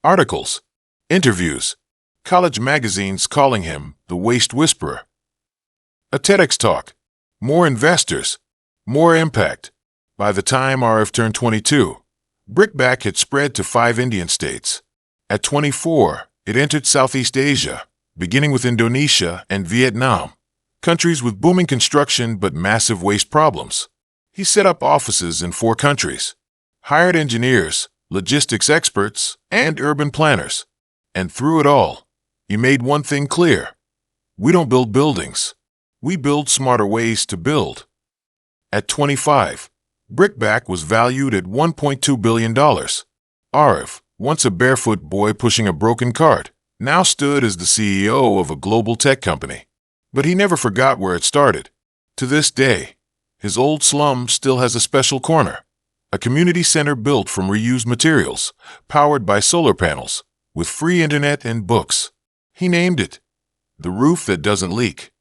Articles, interviews, college magazines calling him the Waste Whisperer. A TEDx talk, more investors, more impact. By the time RF turned 22, Brickback had spread to 5 Indian states. At 24, it entered Southeast Asia, beginning with Indonesia and Vietnam, countries with booming construction but massive waste problems. He set up offices in 4 countries, hired engineers, logistics experts, and urban planners. And through it all, he made one thing clear. We don't build buildings. We build smarter ways to build. At 25, Brickback was valued at $1.2 billion. Arif, once a barefoot boy pushing a broken cart, now stood as the CEO of a global tech company. But he never forgot where it started. To this day, his old slum still has a special corner, a community center built from reused materials, powered by solar panels, with free internet and books. He named it The Roof That Doesn't Leak.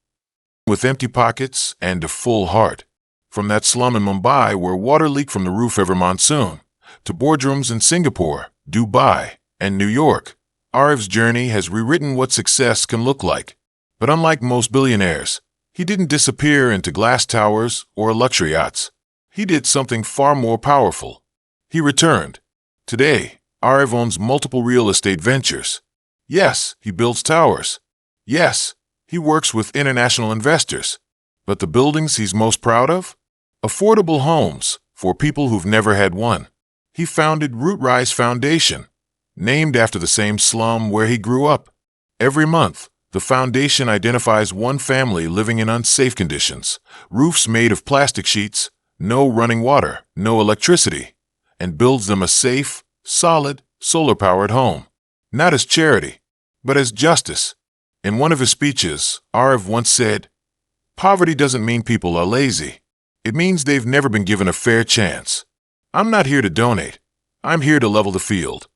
With empty pockets and a full heart. From that slum in Mumbai where water leaked from the roof every monsoon, to boardrooms in Singapore, Dubai, and New York, Arif's journey has rewritten what success can look like. But unlike most billionaires, he didn't disappear into glass towers or luxury yachts. He did something far more powerful. He returned. Today, Arif owns multiple real estate ventures. Yes, he builds towers. Yes, he works with international investors. But the buildings he's most proud of? Affordable homes for people who've never had one. He founded Rootrise Foundation, named after the same slum where he grew up. Every month, the foundation identifies one family living in unsafe conditions, roofs made of plastic sheets, no running water, no electricity, and builds them a safe, solid, solar-powered home. Not as charity, but as justice. In one of his speeches, Arif once said, "Poverty doesn't mean people are lazy. It means they've never been given a fair chance. I'm not here to donate. I'm here to level the field."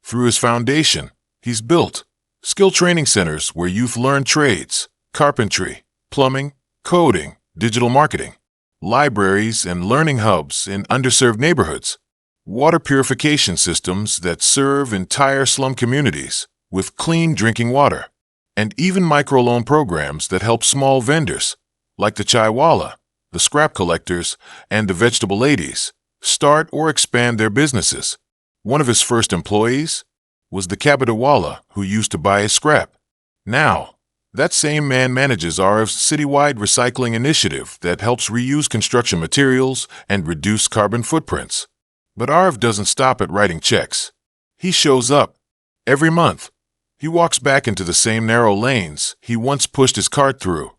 Through his foundation, he's built skill training centers where youth learn trades, carpentry, plumbing, coding, digital marketing, libraries and learning hubs in underserved neighborhoods, water purification systems that serve entire slum communities with clean drinking water, and even microloan programs that help small vendors, like the chaiwala, the scrap collectors, and the vegetable ladies, start or expand their businesses. One of his first employees was the kabadawala who used to buy his scrap. Now, that same man manages Arif's citywide recycling initiative that helps reuse construction materials and reduce carbon footprints. But Arif doesn't stop at writing checks. He shows up. Every month, he walks back into the same narrow lanes he once pushed his cart through.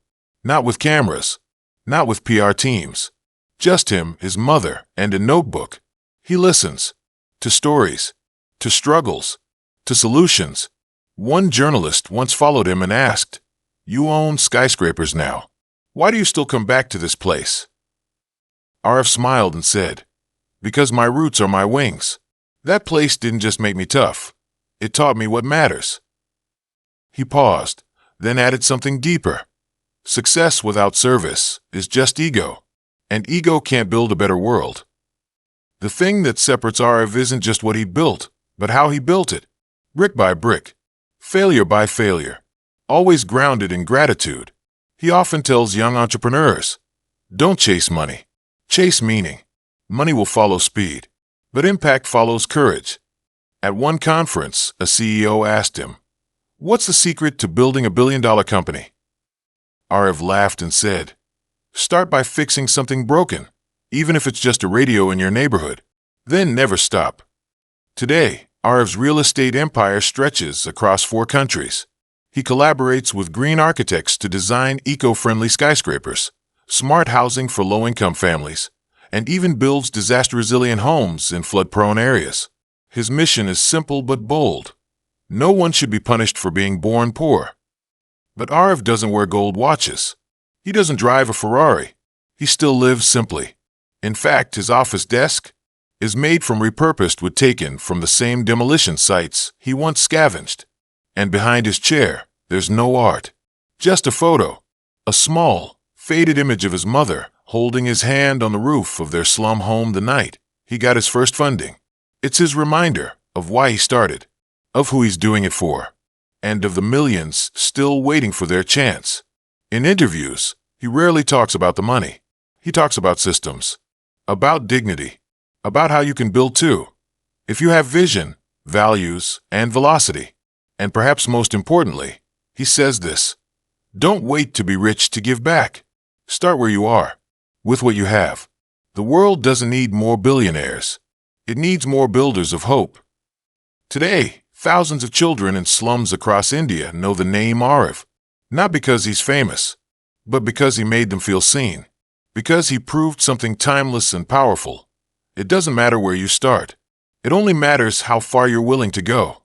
Not with cameras, not with PR teams. Just him, his mother, and a notebook. He listens. To stories. To struggles. To solutions. One journalist once followed him and asked, "You own skyscrapers now. Why do you still come back to this place?" Arif smiled and said, "Because my roots are my wings. That place didn't just make me tough. It taught me what matters." He paused, then added something deeper. Success without service is just ego, and ego can't build a better world. The thing that separates Arif isn't just what he built, but how he built it, brick by brick, failure by failure, always grounded in gratitude. He often tells young entrepreneurs, "Don't chase money, chase meaning. Money will follow speed, but impact follows courage." At one conference, a CEO asked him, "What's the secret to building a billion-dollar company?" Arif laughed and said, "Start by fixing something broken, even if it's just a radio in your neighborhood. Then never stop." Today, Arif's real estate empire stretches across 4 countries. He collaborates with green architects to design eco-friendly skyscrapers, smart housing for low-income families, and even builds disaster-resilient homes in flood-prone areas. His mission is simple but bold. No one should be punished for being born poor. But Arif doesn't wear gold watches. He doesn't drive a Ferrari. He still lives simply. In fact, his office desk is made from repurposed wood taken from the same demolition sites he once scavenged. And behind his chair, there's no art. Just a photo. A small, faded image of his mother holding his hand on the roof of their slum home the night he got his first funding. It's his reminder of why he started. of who he's doing it for, and of the millions still waiting for their chance. In interviews, he rarely talks about the money. He talks about systems, about dignity, about how you can build too. If you have vision, values, and velocity. And perhaps most importantly, he says this: don't wait to be rich to give back. Start where you are, with what you have. The world doesn't need more billionaires. It needs more builders of hope. Today, thousands of children in slums across India know the name Arif, not because he's famous, but because he made them feel seen, because he proved something timeless and powerful. It doesn't matter where you start. It only matters how far you're willing to go.